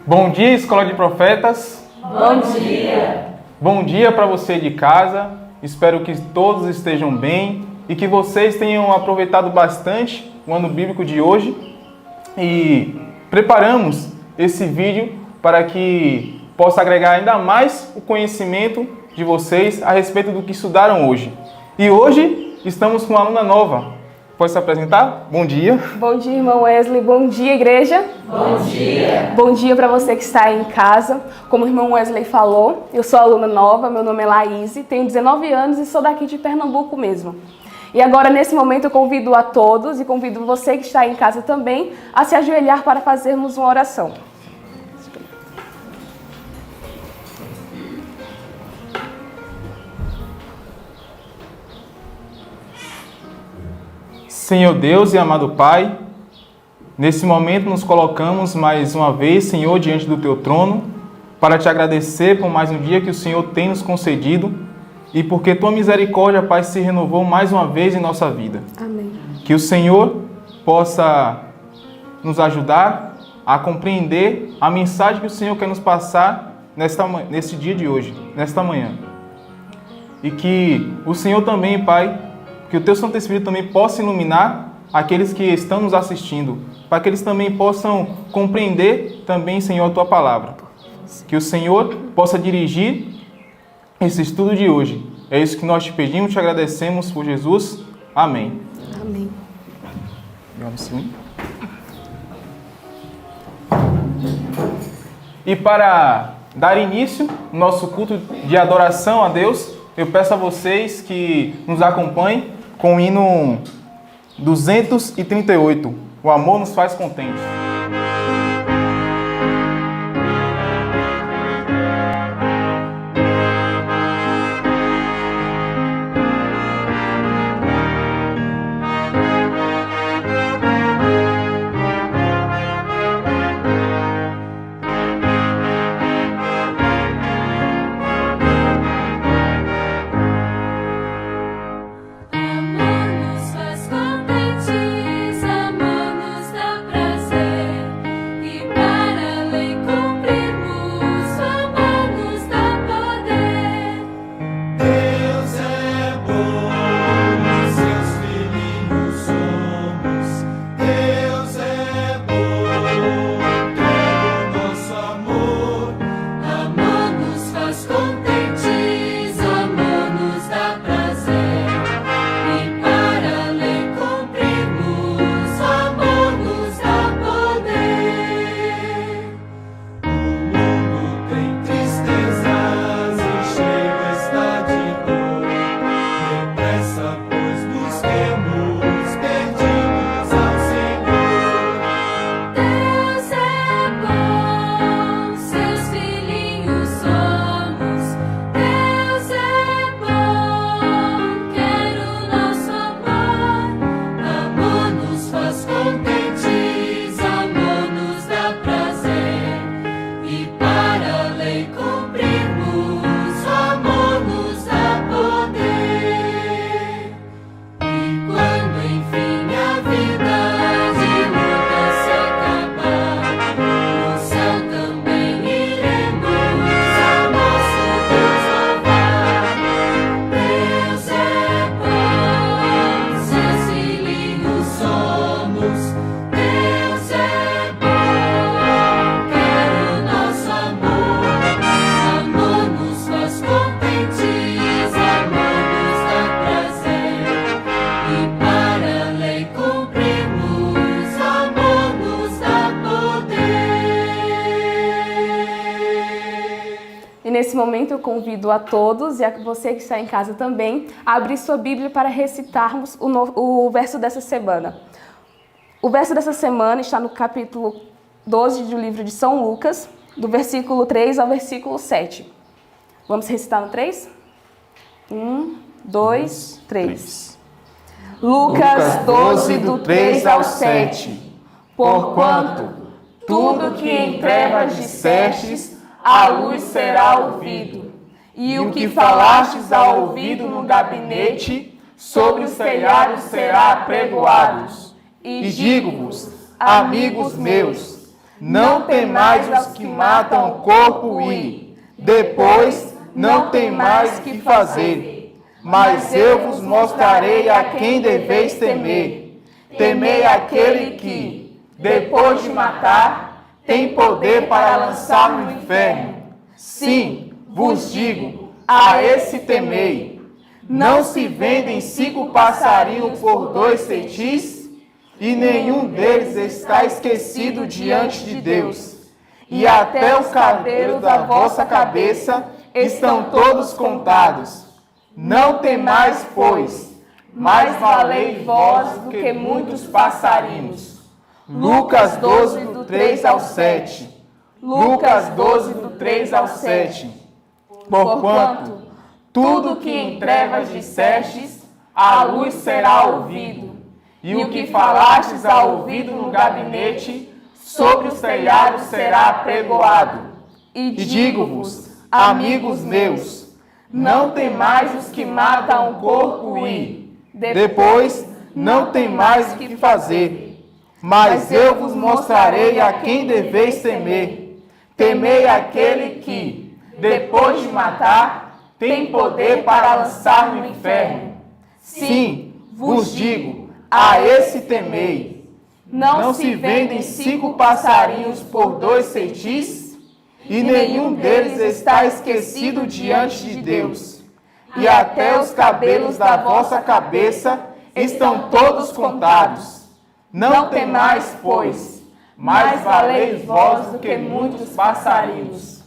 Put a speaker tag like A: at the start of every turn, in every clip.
A: Bom dia, Escola de Profetas.
B: Bom dia.
A: Bom dia para você de casa. Espero que todos estejam bem e que vocês tenham aproveitado bastante o ano bíblico de hoje. E preparamos esse vídeo para que possa agregar ainda mais o conhecimento de vocês a respeito do que estudaram hoje. E hoje estamos com uma aluna nova. Pode se apresentar? Bom dia.
B: Bom dia, irmão Wesley. Bom dia, igreja.
C: Bom dia.
B: Bom dia para você que está aí em casa. Como o irmão Wesley falou, eu sou aluna nova, meu nome é Laís, tenho 19 anos e sou daqui de Pernambuco mesmo. E agora, nesse momento, eu convido a todos e convido você que está aí em casa também a se ajoelhar para fazermos uma oração.
A: Senhor Deus e amado Pai, nesse momento nos colocamos mais uma vez, Senhor, diante do Teu trono, para Te agradecer por mais um dia que o Senhor tem nos concedido e porque Tua misericórdia, Pai, se renovou mais uma vez em nossa vida.
B: Amém.
A: Que o Senhor possa nos ajudar a compreender a mensagem que o Senhor quer nos passar nesse dia de hoje, nesta manhã. E que o Senhor também, Pai, que o Teu Santo Espírito também possa iluminar aqueles que estão nos assistindo, para que eles também possam compreender também, Senhor, a Tua palavra. Que o Senhor possa dirigir esse estudo de hoje. É isso que nós te pedimos, te agradecemos por Jesus. Amém.
B: Amém.
A: E para dar início ao nosso culto de adoração a Deus, eu peço a vocês que nos acompanhem com o hino 238, O Amor Nos Faz Contentes.
B: Nesse momento eu convido a todos e a você que está em casa também a abrir sua Bíblia para recitarmos o verso dessa semana. O verso dessa semana está no capítulo 12 do livro de São Lucas, do versículo 3 ao versículo 7. Vamos recitar no 3? 1, 2, 3. Lucas 12, do 3 ao 7. Porquanto tudo que em trevas dissestes, a luz será ouvido, e o que falastes ao ouvido no gabinete, sobre os telhados será apregoado. E digo-vos, amigos meus,
A: não temais os que matam o corpo e, depois, não tem mais que fazer. Mas eu vos mostrarei a quem deveis temer. Temei aquele que, depois de matar, tem poder para lançar no inferno. Sim, vos digo, a esse temei. Não se vendem 5 passarinhos por 2 cetis? E nenhum deles está esquecido diante de Deus. E até os cabelos da vossa cabeça estão todos contados. Não temais, pois, mais valei vós do que muitos passarinhos. Lucas 12, do 3 ao 7. Lucas 12, do 3 ao 7. Porquanto, tudo que em trevas dissestes, à luz será ouvido. E o que falastes ao ouvido no gabinete, sobre os telhados será apregoado. E digo-vos, amigos meus, não temais os que matam o corpo e, depois, não tem mais o que fazer. Mas eu vos mostrarei a quem deveis temer. Temei aquele que, depois de matar, tem poder para lançar no inferno. Sim, vos digo, a esse temei. Não se vendem 5 passarinhos por 2 cetis? E nenhum deles está esquecido diante de Deus. E até os cabelos da vossa cabeça estão todos contados. Não temais, pois, mais valeis vós do que muitos passarinhos.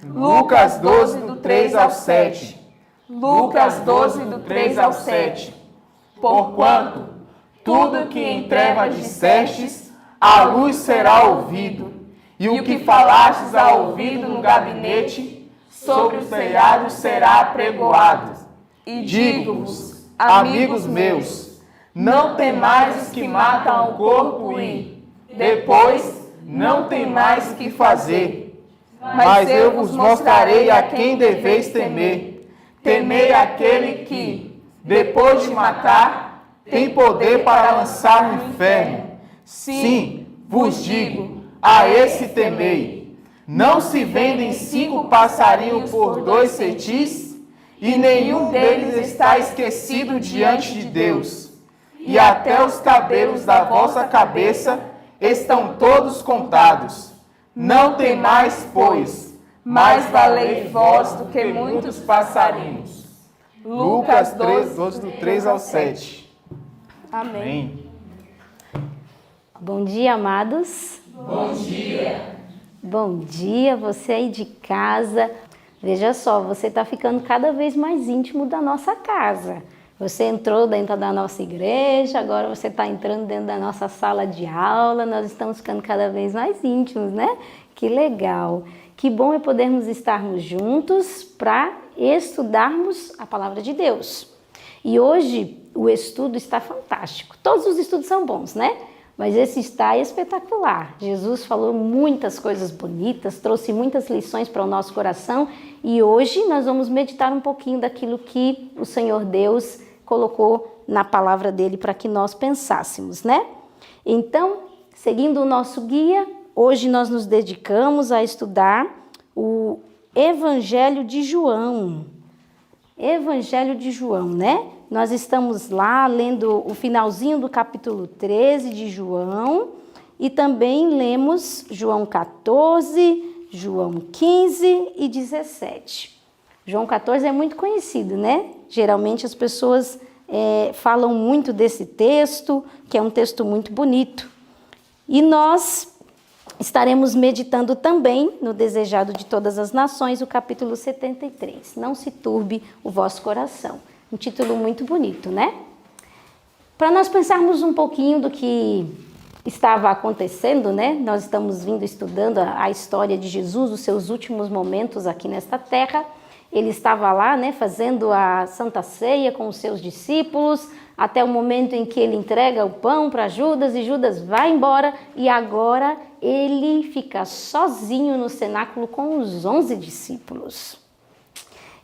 A: Lucas 12, do 3 ao 7. Lucas 12, do 3 ao 7. Porquanto, tudo que em trevas dissestes, à luz será ouvido. E o que falastes ao ouvido no gabinete, sobre os telhados será apregoado. E digo-vos, amigos meus, não temais os que matam o corpo e, depois, não tem mais que fazer. Mas eu vos mostrarei a quem deveis temer. Temei aquele que, depois de matar, tem poder para lançar no inferno. Sim, vos digo, a esse temei. Não se vendem 5 passarinhos por 2 cetis? E nenhum deles está esquecido diante de Deus. E até os cabelos da vossa cabeça estão todos contados. Não temais, pois, mais valei vós do que muitos passarinhos. Lucas 12, do 3 ao 7.
B: Amém.
C: Bom dia, amados.
A: Bom dia.
C: Bom dia, você aí de casa. Veja só, você está ficando cada vez mais íntimo da nossa casa. Você entrou dentro da nossa igreja, agora você está entrando dentro da nossa sala de aula. Nós estamos ficando cada vez mais íntimos, né? Que legal. Que bom é podermos estarmos juntos para estudarmos a palavra de Deus. E hoje o estudo está fantástico. Todos os estudos são bons, né? Mas esse está espetacular. Jesus falou muitas coisas bonitas, trouxe muitas lições para o nosso coração e hoje nós vamos meditar um pouquinho daquilo que o Senhor Deus colocou na palavra dele para que nós pensássemos, né? Então, seguindo o nosso guia, hoje nós nos dedicamos a estudar o Evangelho de João. Evangelho de João, né? Nós estamos lá lendo o finalzinho do capítulo 13 de João e também lemos João 14, João 15 e 17. João 14 é muito conhecido, né? Geralmente as pessoas falam muito desse texto, que é um texto muito bonito. E nós estaremos meditando também no Desejado de Todas as Nações, o capítulo 73. Não se turbe o vosso coração. Um título muito bonito, né? Para nós pensarmos um pouquinho do que estava acontecendo, né? Nós estamos vindo estudando a história de Jesus, os seus últimos momentos aqui nesta terra. Ele estava lá, né, fazendo a Santa Ceia com os seus discípulos, até o momento em que ele entrega o pão para Judas e Judas vai embora e agora ele fica sozinho no cenáculo com os 11 discípulos.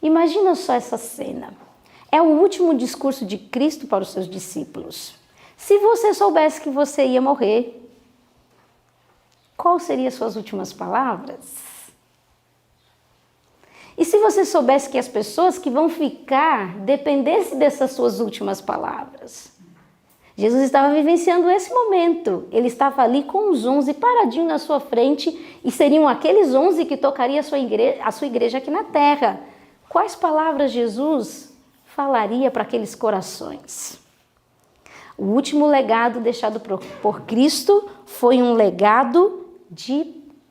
C: Imagina só essa cena. É o último discurso de Cristo para os seus discípulos. Se você soubesse que você ia morrer, qual seriam as suas últimas palavras? E se você soubesse que as pessoas que vão ficar dependessem dessas suas últimas palavras? Jesus estava vivenciando esse momento. Ele estava ali com os 11 paradinhos na sua frente e seriam aqueles 11 que tocariam a sua igreja aqui na terra. Quais palavras Jesus falaria para aqueles corações? O último legado deixado por Cristo foi um legado de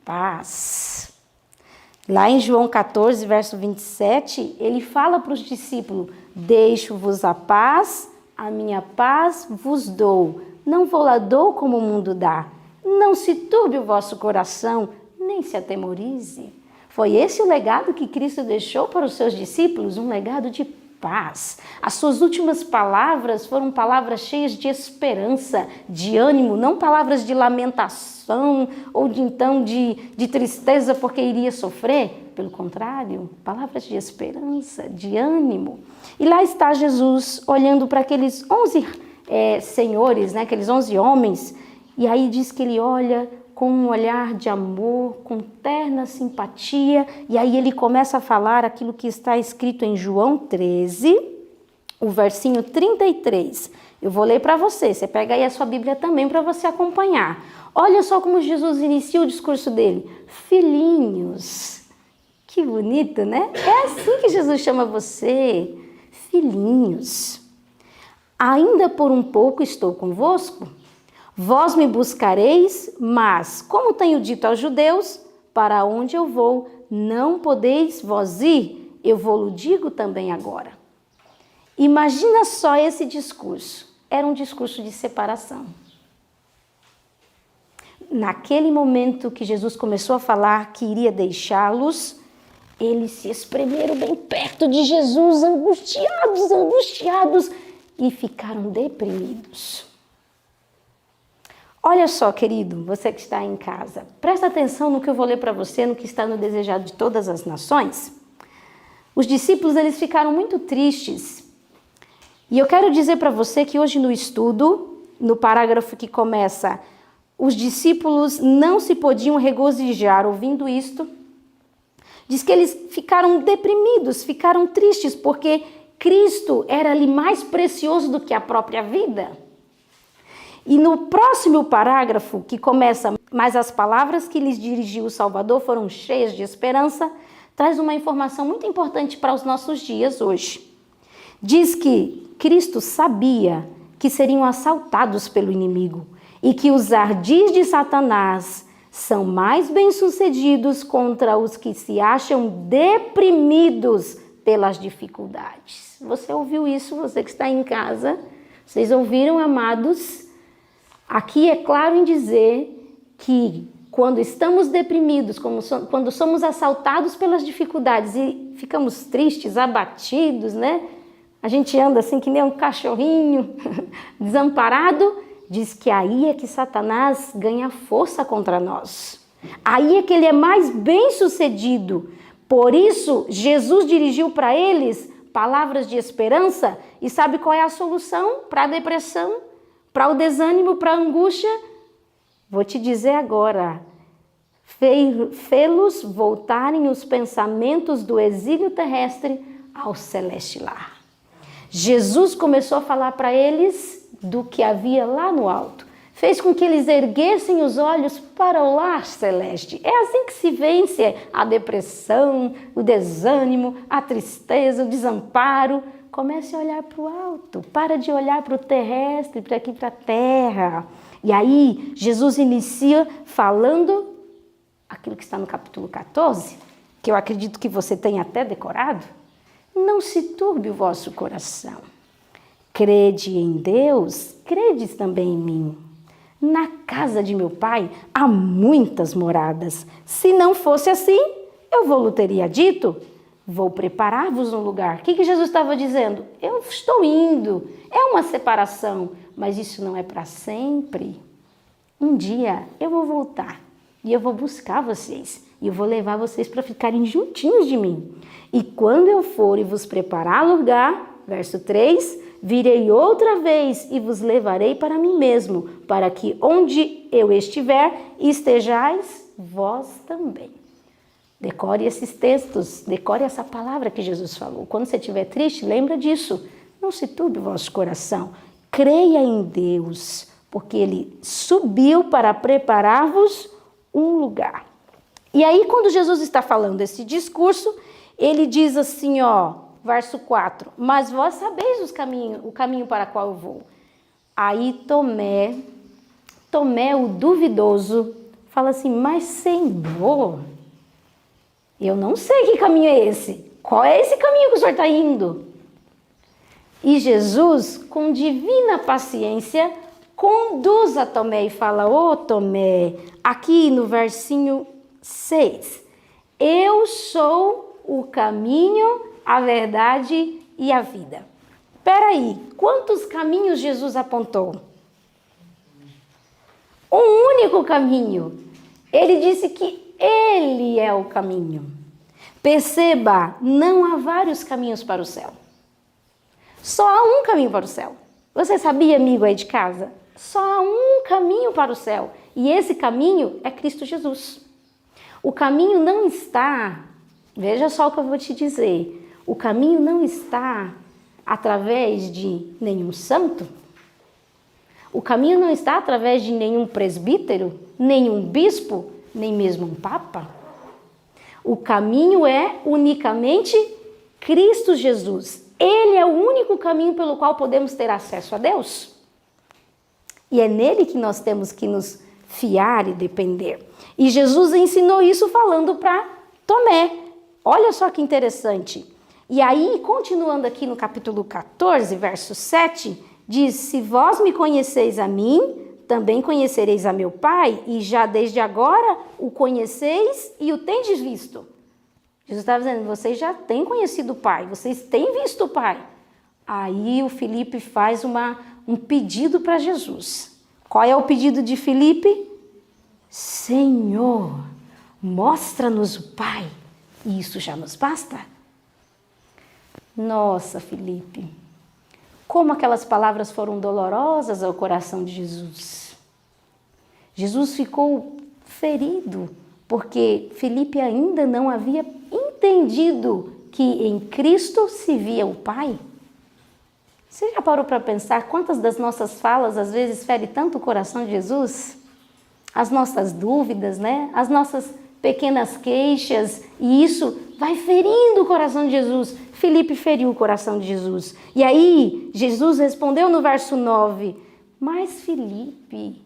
C: paz. Lá em João 14, verso 27, ele fala para os discípulos: deixo-vos a paz, a minha paz vos dou. Não vou lá dou como o mundo dá. Não se turbe o vosso coração, nem se atemorize. Foi esse o legado que Cristo deixou para os seus discípulos, um legado de paz. As suas últimas palavras foram palavras cheias de esperança, de ânimo, não palavras de lamentação ou de tristeza porque iria sofrer. Pelo contrário, palavras de esperança, de ânimo. E lá está Jesus olhando para aqueles 11 senhores, né, aqueles 11 homens, e aí diz que ele olha com um olhar de amor, com terna simpatia, e aí ele começa a falar aquilo que está escrito em João 13, o versinho 33. Eu vou ler para você, você pega aí a sua Bíblia também para você acompanhar. Olha só como Jesus inicia o discurso dele. Filhinhos, que bonito, né? É assim que Jesus chama você, filhinhos. Ainda por um pouco estou convosco. Vós me buscareis, mas, como tenho dito aos judeus, para onde eu vou, não podeis vós ir, eu vou-lo digo também agora. Imagina só esse discurso. Era um discurso de separação. Naquele momento que Jesus começou a falar que iria deixá-los, eles se espremeram bem perto de Jesus, angustiados, e ficaram deprimidos. Olha só, querido, você que está em casa, presta atenção no que eu vou ler para você, no que está no Desejado de Todas as Nações. Os discípulos, eles ficaram muito tristes. E eu quero dizer para você que hoje no estudo, no parágrafo que começa, os discípulos não se podiam regozijar ouvindo isto, diz que eles ficaram deprimidos, ficaram tristes, porque Cristo era-lhe mais precioso do que a própria vida. E no próximo parágrafo, que começa, mas as palavras que lhes dirigiu o Salvador foram cheias de esperança, traz uma informação muito importante para os nossos dias hoje. Diz que Cristo sabia que seriam assaltados pelo inimigo e que os ardis de Satanás são mais bem-sucedidos contra os que se acham deprimidos pelas dificuldades. Você ouviu isso, você que está em casa? Vocês ouviram, amados? Aqui é claro em dizer que quando estamos deprimidos, quando somos assaltados pelas dificuldades e ficamos tristes, abatidos, né? A gente anda assim que nem um cachorrinho desamparado, diz que aí é que Satanás ganha força contra nós. Aí é que ele é mais bem-sucedido. Por isso, Jesus dirigiu para eles palavras de esperança. E sabe qual é a solução para a depressão? Para o desânimo, para a angústia? Vou te dizer agora. Fê-los voltarem os pensamentos do exílio terrestre ao celeste lar. Jesus começou a falar para eles do que havia lá no alto. Fez com que eles erguessem os olhos para o lar celeste. É assim que se vence a depressão, o desânimo, a tristeza, o desamparo. Comece a olhar para o alto, para de olhar para o terrestre, para aqui, para a terra. E aí, Jesus inicia falando aquilo que está no capítulo 14, que eu acredito que você tenha até decorado. Não se turbe o vosso coração. Crede em Deus, credes também em mim. Na casa de meu pai há muitas moradas. Se não fosse assim, eu vou-lhe teria dito. Vou preparar-vos um lugar. O que Jesus estava dizendo? Eu estou indo. É uma separação, mas isso não é para sempre. Um dia eu vou voltar e eu vou buscar vocês. E eu vou levar vocês para ficarem juntinhos de mim. E quando eu for e vos preparar lugar, verso 3, virei outra vez e vos levarei para mim mesmo, para que onde eu estiver, estejais vós também. Decore esses textos, decore essa palavra que Jesus falou. Quando você estiver triste, lembra disso. Não se turbe o vosso coração. Creia em Deus, porque Ele subiu para preparar-vos um lugar. E aí, quando Jesus está falando esse discurso, Ele diz assim, verso 4, mas vós sabeis o caminho para qual eu vou. Aí Tomé, o duvidoso, fala assim, mas Senhor, eu não sei que caminho é esse. Qual é esse caminho que o Senhor está indo? E Jesus, com divina paciência, conduz a Tomé e fala, Tomé, aqui no versinho 6, eu sou o caminho, a verdade e a vida. Espera aí, quantos caminhos Jesus apontou? Um único caminho. Ele disse que Ele é o caminho. Perceba, não há vários caminhos para o céu. Só há um caminho para o céu. Você sabia, amigo aí de casa? Só há um caminho para o céu. E esse caminho é Cristo Jesus. O caminho não está, veja só o que eu vou te dizer, o caminho não está através de nenhum santo, o caminho não está através de nenhum presbítero, nenhum bispo, nem mesmo um papa. O caminho é unicamente Cristo Jesus. Ele é o único caminho pelo qual podemos ter acesso a Deus. E é nele que nós temos que nos fiar e depender. E Jesus ensinou isso falando para Tomé. Olha só que interessante. E aí, continuando aqui no capítulo 14, verso 7, diz, se vós me conheceis a mim, também conhecereis a meu Pai, e já desde agora o conheceis e o tendes visto. Jesus estava dizendo, vocês já têm conhecido o Pai, vocês têm visto o Pai. Aí o Filipe faz um pedido para Jesus. Qual é o pedido de Filipe? Senhor, mostra-nos o Pai, e isso já nos basta. Nossa, Filipe, como aquelas palavras foram dolorosas ao coração de Jesus. Jesus ficou ferido, porque Filipe ainda não havia entendido que em Cristo se via o Pai. Você já parou para pensar quantas das nossas falas às vezes fere tanto o coração de Jesus? As nossas dúvidas, né? As nossas pequenas queixas, e isso vai ferindo o coração de Jesus. Filipe feriu o coração de Jesus. E aí, Jesus respondeu no verso 9, mas Filipe,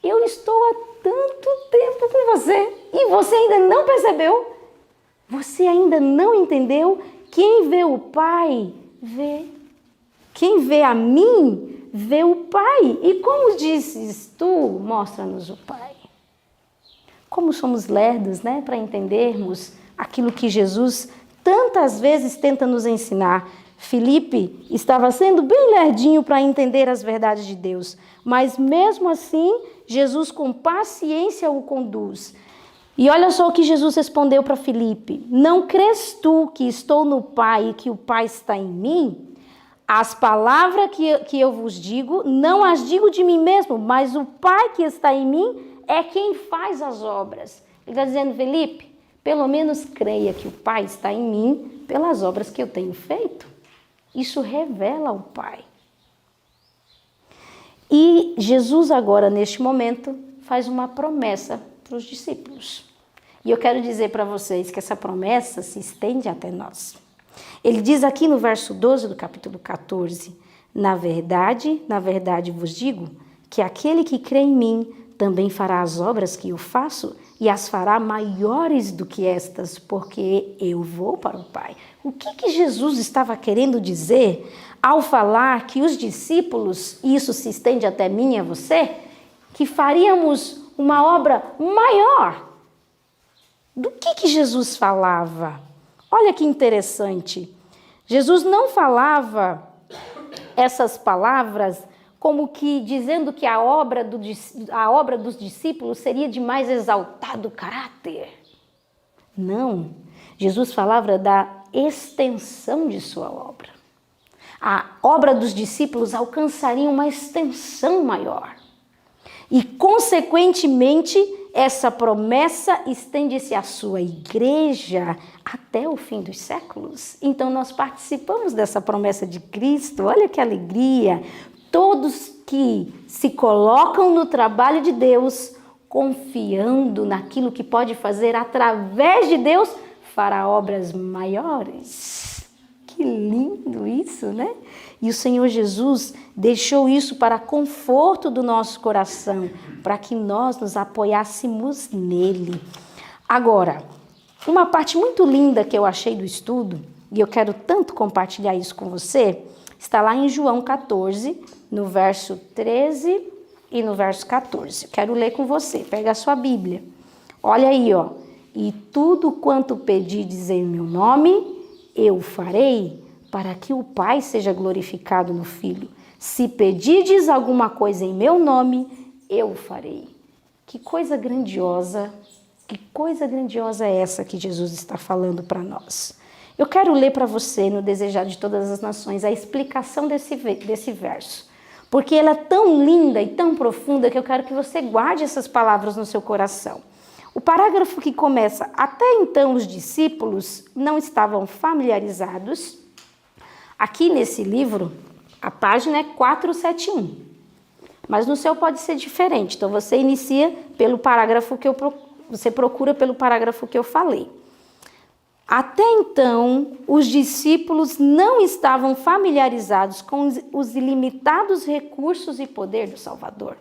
C: eu estou há tanto tempo com você e você ainda não percebeu? Você ainda não entendeu? Quem vê o Pai, vê. Quem vê a mim, vê o Pai. E como dizes tu, mostra-nos o Pai. Como somos lerdos, né, para entendermos aquilo que Jesus tantas vezes tenta nos ensinar. Filipe estava sendo bem lerdinho para entender as verdades de Deus, mas mesmo assim, Jesus com paciência o conduz. E olha só o que Jesus respondeu para Filipe, não crês tu que estou no Pai e que o Pai está em mim? As palavras que eu vos digo, não as digo de mim mesmo, mas o Pai que está em mim é quem faz as obras. Ele está dizendo, Filipe, pelo menos creia que o Pai está em mim pelas obras que eu tenho feito. Isso revela o Pai. E Jesus agora, neste momento, faz uma promessa para os discípulos. E eu quero dizer para vocês que essa promessa se estende até nós. Ele diz aqui no verso 12 do capítulo 14, na verdade vos digo, que aquele que crê em mim também fará as obras que eu faço e as fará maiores do que estas, porque eu vou para o Pai. O que Jesus estava querendo dizer ao falar que os discípulos, e isso se estende até mim e a você, que faríamos uma obra maior? Do que Jesus falava? Olha que interessante. Jesus não falava essas palavras como que dizendo que a obra dos discípulos seria de mais exaltado caráter. Não. Jesus falava da extensão de sua obra. a obra dos discípulos alcançaria uma extensão maior. E, consequentemente, essa promessa estende-se à sua igreja até o fim dos séculos. Então, nós participamos dessa promessa de Cristo. Olha que alegria! Todos que se colocam no trabalho de Deus, confiando naquilo que pode fazer através de Deus, fará obras maiores. Que lindo isso, né? E o Senhor Jesus deixou isso para conforto do nosso coração, para que nós nos apoiássemos nele. Agora, uma parte muito linda que eu achei do estudo, e eu quero tanto compartilhar isso com você, está lá em João 14, no verso 13 e no verso 14. Quero ler com você, pega a sua Bíblia. Olha aí, ó. E tudo quanto pedides em meu nome, eu farei, para que o Pai seja glorificado no Filho. Se pedirdes alguma coisa em meu nome, eu farei. Que coisa grandiosa é essa que Jesus está falando para nós. Eu quero ler para você, no Desejado de Todas as Nações, a explicação desse verso. Porque ela é tão linda e tão profunda que eu quero que você guarde essas palavras no seu coração. O parágrafo que começa: até então os discípulos não estavam familiarizados. Aqui nesse livro, a página é 471. Mas no seu pode ser diferente. Então você inicia pelo parágrafo você procura pelo parágrafo que eu falei. Até então, os discípulos não estavam familiarizados com os ilimitados recursos e poder do Salvador.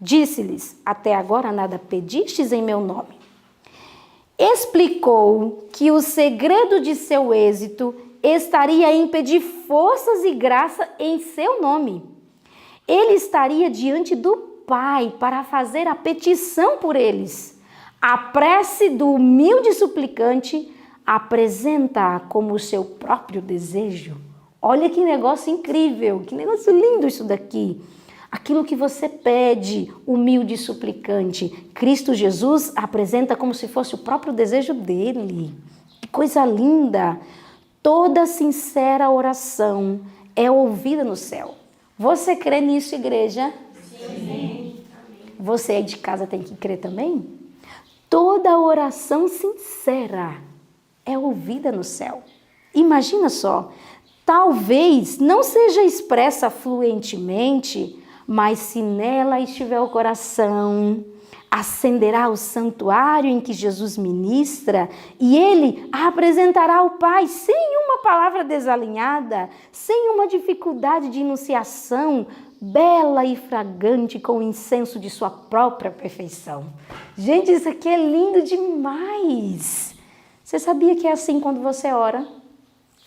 C: Disse-lhes: até agora nada pedistes em meu nome. Explicou que o segredo de seu êxito estaria em pedir forças e graça em seu nome. Ele estaria diante do Pai para fazer a petição por eles. A prece do humilde suplicante apresenta como seu próprio desejo. Olha que negócio incrível, que negócio lindo isso daqui. Aquilo que você pede, humilde suplicante, Cristo Jesus apresenta como se fosse o próprio desejo dele. Que coisa linda! Toda sincera oração é ouvida no céu. Você crê nisso, igreja? Sim. Você aí de casa tem que crer também? Toda oração sincera é ouvida no céu. Imagina só, talvez não seja expressa fluentemente, mas se nela estiver o coração, acenderá o santuário em que Jesus ministra e ele a apresentará ao Pai sem uma palavra desalinhada, sem uma dificuldade de enunciação, bela e fragante com o incenso de sua própria perfeição. Gente, isso aqui é lindo demais! Você sabia que é assim quando você ora?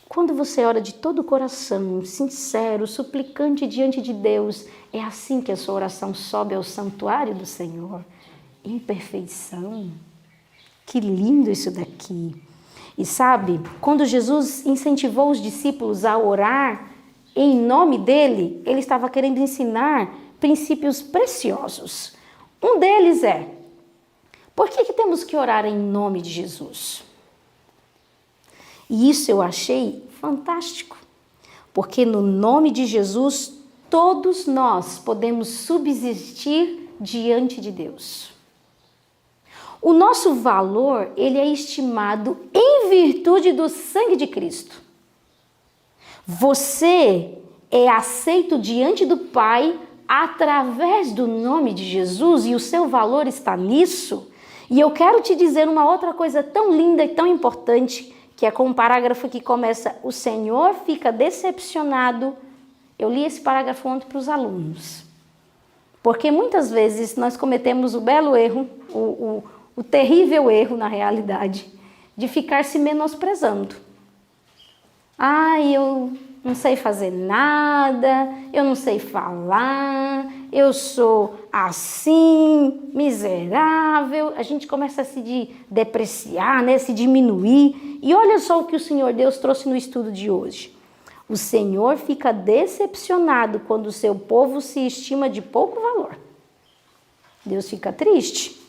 C: Quando você ora de todo o coração, sincero, suplicante diante de Deus, é assim que a sua oração sobe ao santuário do Senhor. Em perfeição. Que lindo isso daqui. E sabe, quando Jesus incentivou os discípulos a orar em nome dele, ele estava querendo ensinar princípios preciosos. Um deles é: por que temos que orar em nome de Jesus? E isso eu achei fantástico, porque no nome de Jesus todos nós podemos subsistir diante de Deus. O nosso valor, ele é estimado em virtude do sangue de Cristo. Você é aceito diante do Pai através do nome de Jesus e o seu valor está nisso. E eu quero te dizer uma outra coisa tão linda e tão importante, que é com um parágrafo que começa: o Senhor fica decepcionado. Eu li esse parágrafo ontem para os alunos. Porque muitas vezes nós cometemos o belo erro, o terrível erro, na realidade, de ficar se menosprezando. Eu não sei fazer nada, eu não sei falar, eu sou assim, miserável. A gente começa a se depreciar, né? Se diminuir. E olha só o que o Senhor Deus trouxe no estudo de hoje. O Senhor fica decepcionado quando o seu povo se estima de pouco valor. Deus fica triste.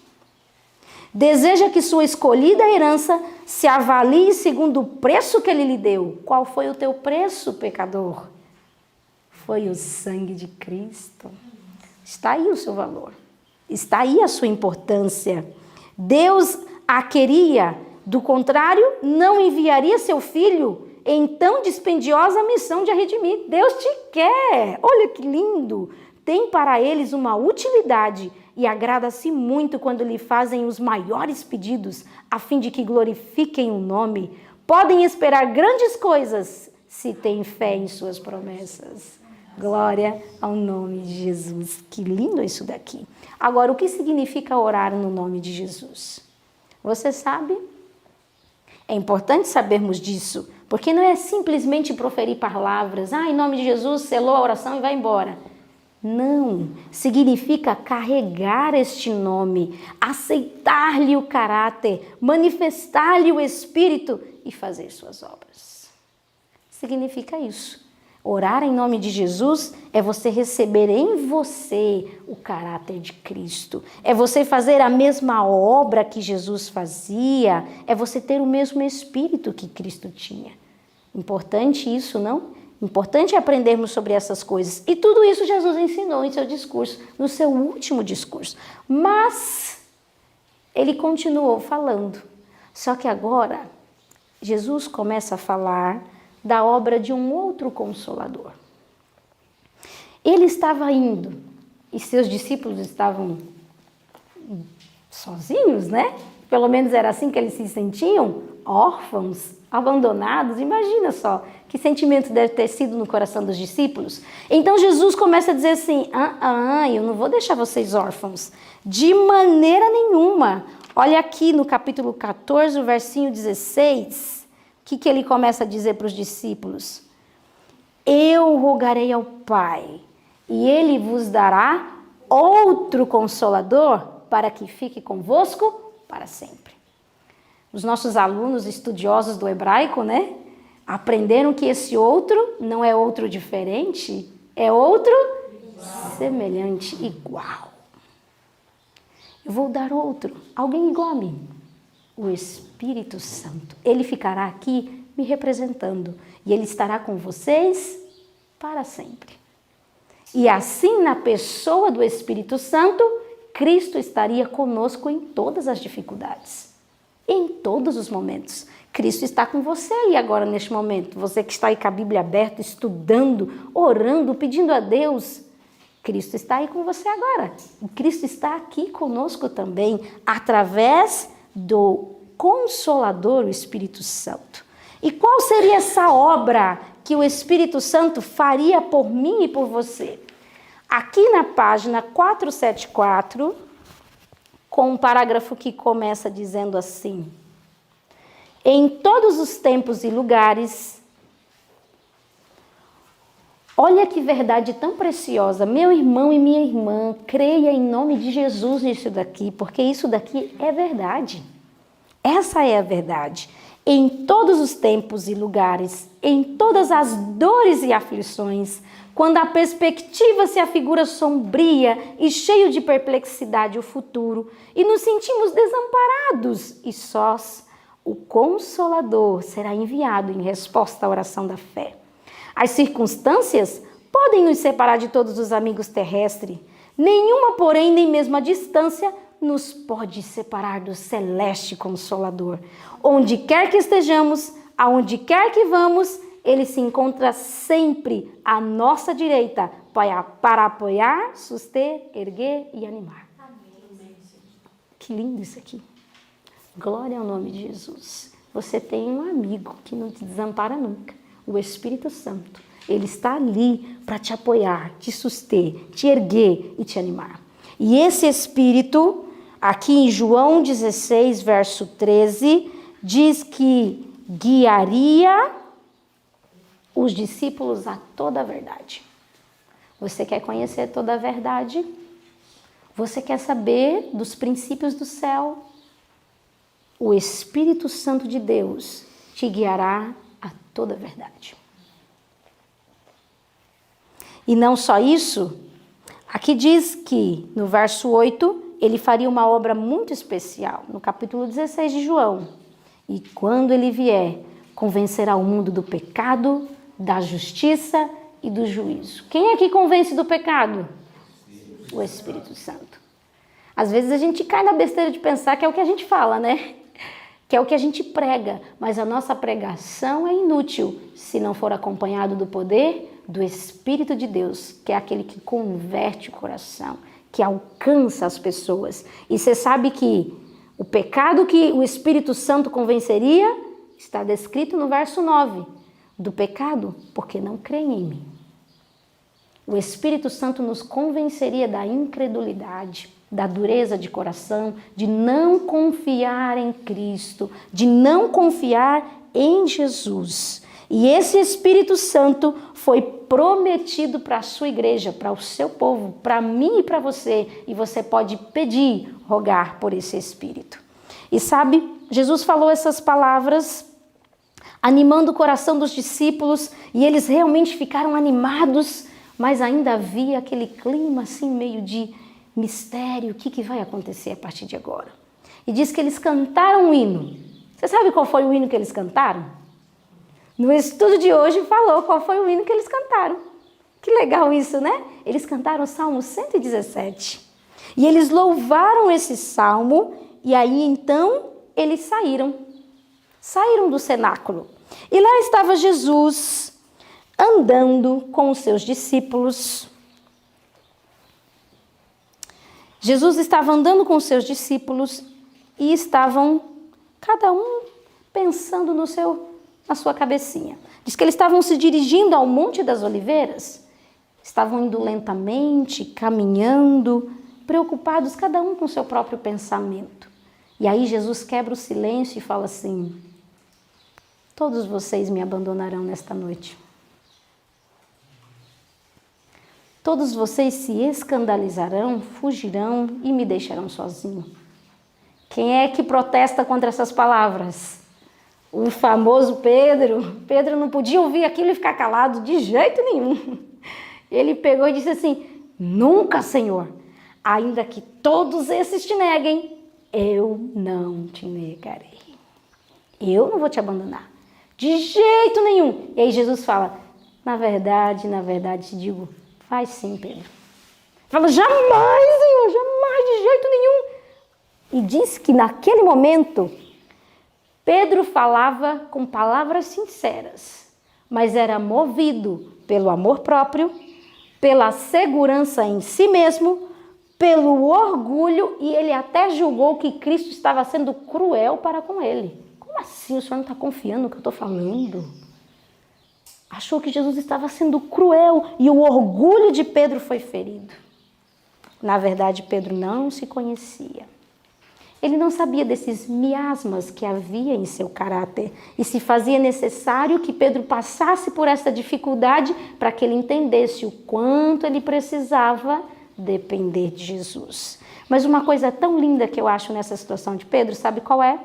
C: Deseja que sua escolhida herança se avalie segundo o preço que ele lhe deu. Qual foi o teu preço, pecador? Foi o sangue de Cristo. Está aí o seu valor. Está aí a sua importância. Deus a queria, do contrário, não enviaria seu filho em tão dispendiosa missão de a redimir. Deus te quer. Olha que lindo. Tem para eles uma utilidade e agrada-se muito quando lhe fazem os maiores pedidos, a fim de que glorifiquem o nome. Podem esperar grandes coisas se têm fé em suas promessas. Glória ao nome de Jesus. Que lindo isso daqui. Agora, o que significa orar no nome de Jesus? Você sabe? É importante sabermos disso, porque não é simplesmente proferir palavras. Em nome de Jesus, selou a oração e vai embora. Não, significa carregar este nome, aceitar-lhe o caráter, manifestar-lhe o Espírito e fazer suas obras. Significa isso. Orar em nome de Jesus é você receber em você o caráter de Cristo. É você fazer a mesma obra que Jesus fazia. É você ter o mesmo Espírito que Cristo tinha. Importante isso, não? Importante aprendermos sobre essas coisas. E tudo isso Jesus ensinou em seu discurso, no seu último discurso. Mas ele continuou falando. Só que agora, Jesus começa a falar da obra de um outro Consolador. Ele estava indo, e seus discípulos estavam sozinhos, né? Pelo menos era assim que eles se sentiam, órfãos, abandonados. Imagina só que sentimento deve ter sido no coração dos discípulos. Então Jesus começa a dizer assim, eu não vou deixar vocês órfãos, de maneira nenhuma. Olha aqui no capítulo 14, o versinho 16, o que ele começa a dizer para os discípulos? Eu rogarei ao Pai, e Ele vos dará outro Consolador, para que fique convosco para sempre. Os nossos alunos estudiosos do hebraico, né? Aprenderam que esse outro não é outro diferente, é outro semelhante, igual. Eu vou dar outro, alguém igual a mim, o Espírito Santo. Ele ficará aqui me representando e ele estará com vocês para sempre. E assim, na pessoa do Espírito Santo, Cristo estaria conosco em todas as dificuldades, em todos os momentos. Cristo está com você aí agora, neste momento. Você que está aí com a Bíblia aberta, estudando, orando, pedindo a Deus. Cristo está aí com você agora. E Cristo está aqui conosco também, através do Consolador, o Espírito Santo. E qual seria essa obra que o Espírito Santo faria por mim e por você? Aqui na página 474, com um parágrafo que começa dizendo assim: em todos os tempos e lugares, olha que verdade tão preciosa, meu irmão e minha irmã, creia em nome de Jesus nisso daqui, porque isso daqui é verdade. Essa é a verdade. Em todos os tempos e lugares, em todas as dores e aflições, quando a perspectiva se afigura sombria e cheio de perplexidade o futuro, e nos sentimos desamparados e sós, o Consolador será enviado em resposta à oração da fé. As circunstâncias podem nos separar de todos os amigos terrestres, nenhuma, porém, nem mesmo a distância, nos pode separar do celeste Consolador. Onde quer que estejamos, aonde quer que vamos, ele se encontra sempre à nossa direita para apoiar, suster, erguer e animar. Amém. Que lindo isso aqui. Glória ao nome de Jesus. Você tem um amigo que não te desampara nunca, o Espírito Santo. Ele está ali para te apoiar, te suster, te erguer e te animar. E esse Espírito, aqui em João 16, verso 13, diz que guiaria os discípulos a toda a verdade. Você quer conhecer toda a verdade? Você quer saber dos princípios do céu? O Espírito Santo de Deus te guiará a toda a verdade. E não só isso, aqui diz que, no verso 8, ele faria uma obra muito especial, no capítulo 16 de João. E quando ele vier, convencerá o mundo do pecado, da justiça e do juízo. Quem é que convence do pecado? O Espírito Santo. Às vezes a gente cai na besteira de pensar que é o que a gente fala, né? Que é o que a gente prega, mas a nossa pregação é inútil se não for acompanhado do poder do Espírito de Deus, que é aquele que converte o coração, que alcança as pessoas. E você sabe que o pecado que o Espírito Santo convenceria está descrito no verso 9. Do pecado, porque não creem em mim. O Espírito Santo nos convenceria da incredulidade, da dureza de coração, de não confiar em Cristo, de não confiar em Jesus. E esse Espírito Santo foi prometido para a sua igreja, para o seu povo, para mim e para você. E você pode pedir, rogar por esse Espírito. E sabe, Jesus falou essas palavras animando o coração dos discípulos, e eles realmente ficaram animados, mas ainda havia aquele clima assim meio de mistério, o que vai acontecer a partir de agora? E diz que eles cantaram um hino. Você sabe qual foi o hino que eles cantaram? No estudo de hoje falou qual foi o hino que eles cantaram. Que legal isso, né? Eles cantaram o Salmo 117. E eles louvaram esse salmo, e aí então eles saíram do cenáculo. E lá estava Jesus andando com os seus discípulos. Jesus estava andando com os seus discípulos e estavam, cada um, pensando na sua cabecinha. Diz que eles estavam se dirigindo ao Monte das Oliveiras, estavam indo lentamente, caminhando, preocupados, cada um com o seu próprio pensamento. E aí Jesus quebra o silêncio e fala assim: todos vocês me abandonarão nesta noite. Todos vocês se escandalizarão, fugirão e me deixarão sozinho. Quem é que protesta contra essas palavras? O famoso Pedro. Pedro não podia ouvir aquilo e ficar calado de jeito nenhum. Ele pegou e disse assim: nunca, Senhor, ainda que todos esses te neguem, eu não te negarei. Eu não vou te abandonar. De jeito nenhum. E aí Jesus fala: na verdade te digo, vai sim, Pedro. Fala: jamais, Senhor, jamais, de jeito nenhum. E diz que naquele momento, Pedro falava com palavras sinceras, mas era movido pelo amor próprio, pela segurança em si mesmo, pelo orgulho, e ele até julgou que Cristo estava sendo cruel para com ele. Como assim? O senhor não está confiando no que eu estou falando? Achou que Jesus estava sendo cruel e o orgulho de Pedro foi ferido. Na verdade, Pedro não se conhecia. Ele não sabia desses miasmas que havia em seu caráter e se fazia necessário que Pedro passasse por essa dificuldade para que ele entendesse o quanto ele precisava depender de Jesus. Mas uma coisa tão linda que eu acho nessa situação de Pedro, sabe qual é?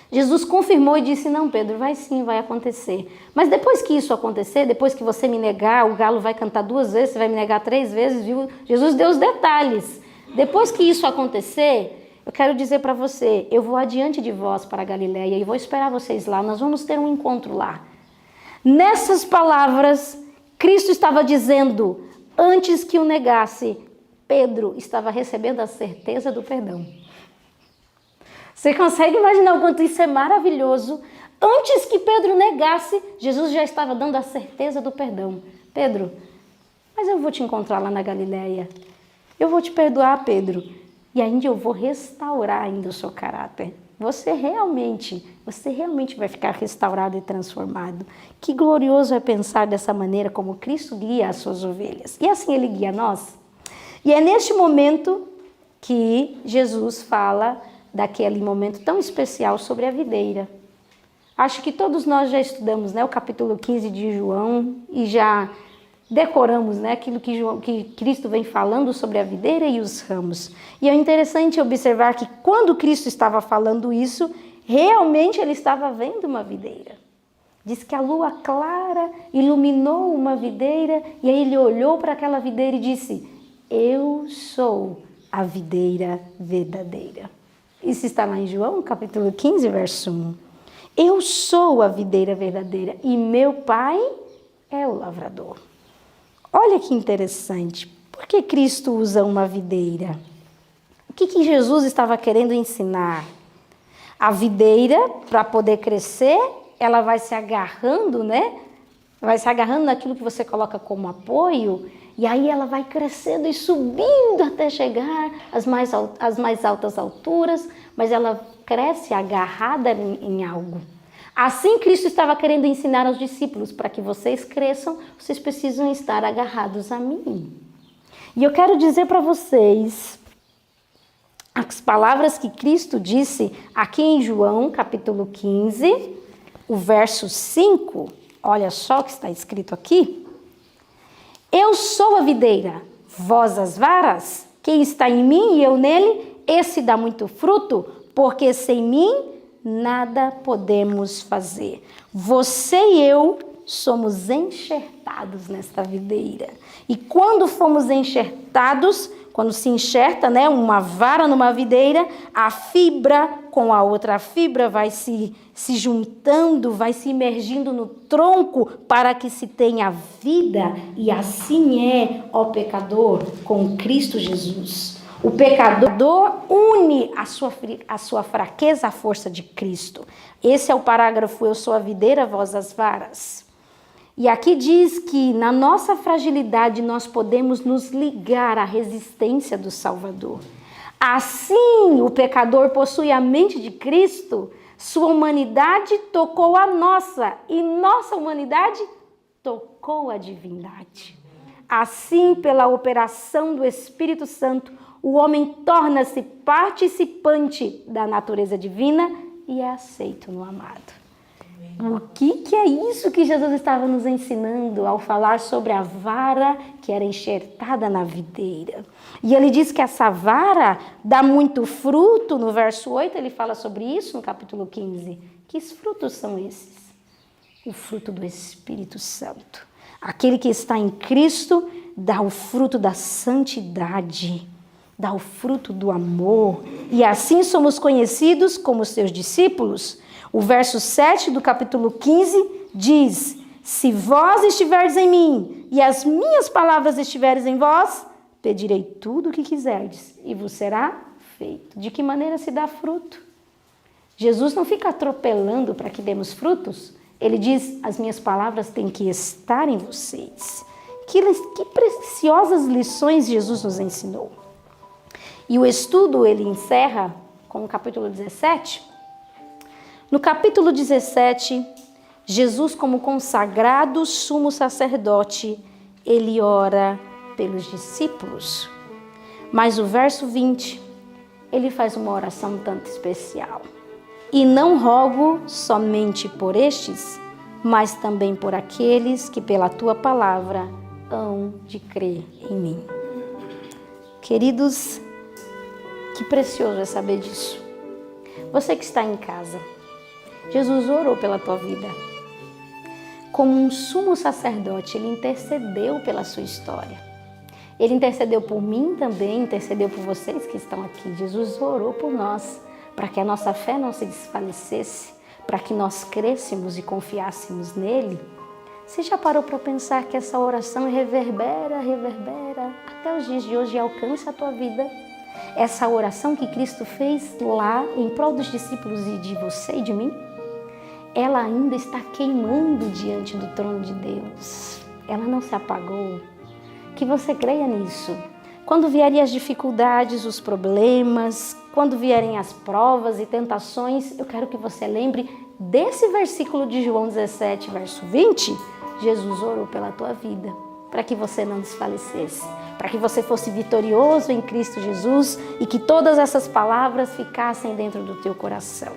C: Jesus confirmou e disse: não, Pedro, vai sim, vai acontecer. Mas depois que isso acontecer, depois que você me negar, o galo vai cantar 2 vezes, você vai me negar 3 vezes, viu? Jesus deu os detalhes. Depois que isso acontecer, eu quero dizer para você, eu vou adiante de vós para a Galileia e vou esperar vocês lá, nós vamos ter um encontro lá. Nessas palavras, Cristo estava dizendo, antes que o negasse, Pedro estava recebendo a certeza do perdão. Você consegue imaginar o quanto isso é maravilhoso? Antes que Pedro negasse, Jesus já estava dando a certeza do perdão. Pedro, mas eu vou te encontrar lá na Galileia. Eu vou te perdoar, Pedro. E ainda eu vou restaurar ainda o seu caráter. Você realmente vai ficar restaurado e transformado. Que glorioso é pensar dessa maneira como Cristo guia as suas ovelhas. E assim Ele guia nós. E é neste momento que Jesus fala daquele momento tão especial sobre a videira. Acho que todos nós já estudamos, né, o capítulo 15 de João e já decoramos, né, aquilo que Cristo vem falando sobre a videira e os ramos. E é interessante observar que quando Cristo estava falando isso, realmente ele estava vendo uma videira. Diz que a lua clara iluminou uma videira e aí ele olhou para aquela videira e disse: eu sou a videira verdadeira. Isso está lá em João, capítulo 15, verso 1. Eu sou a videira verdadeira e meu pai é o lavrador. Olha que interessante. Por que Cristo usa uma videira? O que Jesus estava querendo ensinar? A videira, para poder crescer, ela vai se agarrando, né? Vai se agarrando naquilo que você coloca como apoio, e aí ela vai crescendo e subindo até chegar às mais altas alturas, mas ela cresce agarrada em algo. Assim Cristo estava querendo ensinar aos discípulos, para que vocês cresçam, vocês precisam estar agarrados a mim. E eu quero dizer para vocês as palavras que Cristo disse aqui em João, capítulo 15, o verso 5, olha só o que está escrito aqui. Eu sou a videira, vós as varas, quem está em mim e eu nele, esse dá muito fruto, porque sem mim nada podemos fazer. Você e eu somos enxertados nesta videira. E quando fomos enxertados, quando se enxerta, né, uma vara numa videira, a fibra com a outra fibra vai se juntando, vai se imergindo no tronco para que se tenha vida. E assim é, ó pecador, com Cristo Jesus. O pecador une a sua fraqueza à força de Cristo. Esse é o parágrafo, eu sou a videira, vós as varas. E aqui diz que na nossa fragilidade nós podemos nos ligar à resistência do Salvador. Assim, o pecador possui a mente de Cristo, sua humanidade tocou a nossa e nossa humanidade tocou a divindade. Assim, pela operação do Espírito Santo, o homem torna-se participante da natureza divina e é aceito no amado. O que é isso que Jesus estava nos ensinando ao falar sobre a vara que era enxertada na videira? E ele diz que essa vara dá muito fruto. No verso 8 ele fala sobre isso, no capítulo 15. Que frutos são esses? O fruto do Espírito Santo. Aquele que está em Cristo dá o fruto da santidade, dá o fruto do amor. E assim somos conhecidos como seus discípulos. O verso 7 do capítulo 15 diz: se vós estiverdes em mim e as minhas palavras estiverem em vós, pedirei tudo o que quiserdes e vos será feito. De que maneira se dá fruto? Jesus não fica atropelando para que demos frutos. Ele diz: as minhas palavras têm que estar em vocês. Que preciosas lições Jesus nos ensinou. E o estudo ele encerra com o capítulo 17. No capítulo 17, Jesus, como consagrado sumo sacerdote, ele ora pelos discípulos. Mas o verso 20, ele faz uma oração tanto especial. E não rogo somente por estes, mas também por aqueles que pela tua palavra hão de crer em mim. Queridos, que precioso é saber disso. Você que está em casa, Jesus orou pela tua vida. Como um sumo sacerdote, ele intercedeu pela sua história. Ele intercedeu por mim também, intercedeu por vocês que estão aqui. Jesus orou por nós, para que a nossa fé não se desfalecesse, para que nós crescêssemos e confiássemos nele. Você já parou para pensar que essa oração reverbera até os dias de hoje e alcança a tua vida? Essa oração que Cristo fez lá em prol dos discípulos e de você e de mim, ela ainda está queimando diante do trono de Deus. Ela não se apagou. Que você creia nisso. Quando vierem as dificuldades, os problemas, quando vierem as provas e tentações, eu quero que você lembre desse versículo de João 17, verso 20. Jesus orou pela tua vida, para que você não desfalecesse, para que você fosse vitorioso em Cristo Jesus e que todas essas palavras ficassem dentro do teu coração.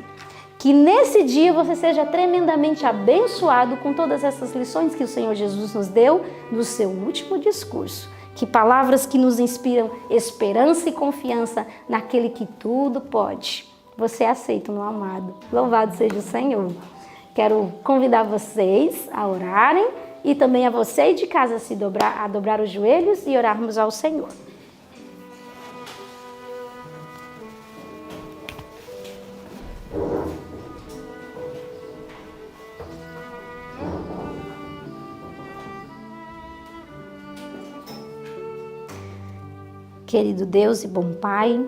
C: Que nesse dia você seja tremendamente abençoado com todas essas lições que o Senhor Jesus nos deu no seu último discurso. Que palavras que nos inspiram esperança e confiança naquele que tudo pode. Você é aceito no amado. Louvado seja o Senhor. Quero convidar vocês a orarem e também a você de casa a dobrar os joelhos e orarmos ao Senhor. Querido Deus e bom Pai,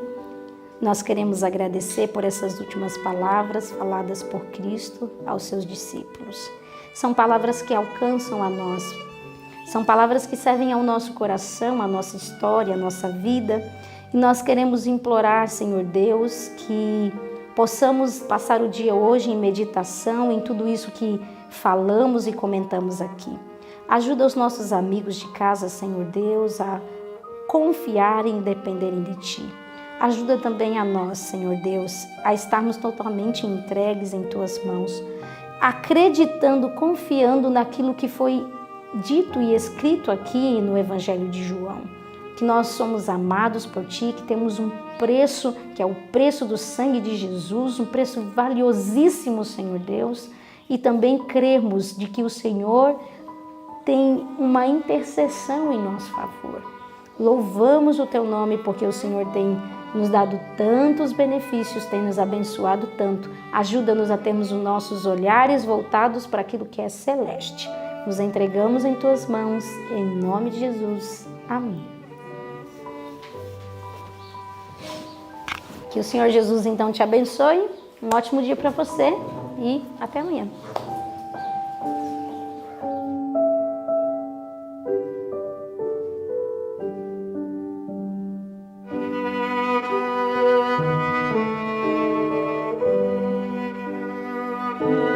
C: nós queremos agradecer por essas últimas palavras faladas por Cristo aos seus discípulos. São palavras que alcançam a nós, são palavras que servem ao nosso coração, à nossa história, à nossa vida. E nós queremos implorar, Senhor Deus, que possamos passar o dia hoje em meditação, em tudo isso que falamos e comentamos aqui. Ajuda os nossos amigos de casa, Senhor Deus, a confiarem e dependerem de Ti. Ajuda também a nós, Senhor Deus, a estarmos totalmente entregues em Tuas mãos, acreditando, confiando naquilo que foi dito e escrito aqui no Evangelho de João, que nós somos amados por Ti, que temos um preço, que é o preço do sangue de Jesus, um preço valiosíssimo, Senhor Deus, e também cremos de que o Senhor tem uma intercessão em nosso favor. Louvamos o Teu nome porque o Senhor tem nos dado tantos benefícios, tem nos abençoado tanto. Ajuda-nos a termos os nossos olhares voltados para aquilo que é celeste. Nos entregamos em Tuas mãos, em nome de Jesus. Amém. Que o Senhor Jesus então te abençoe. Um ótimo dia para você e até amanhã.
A: Música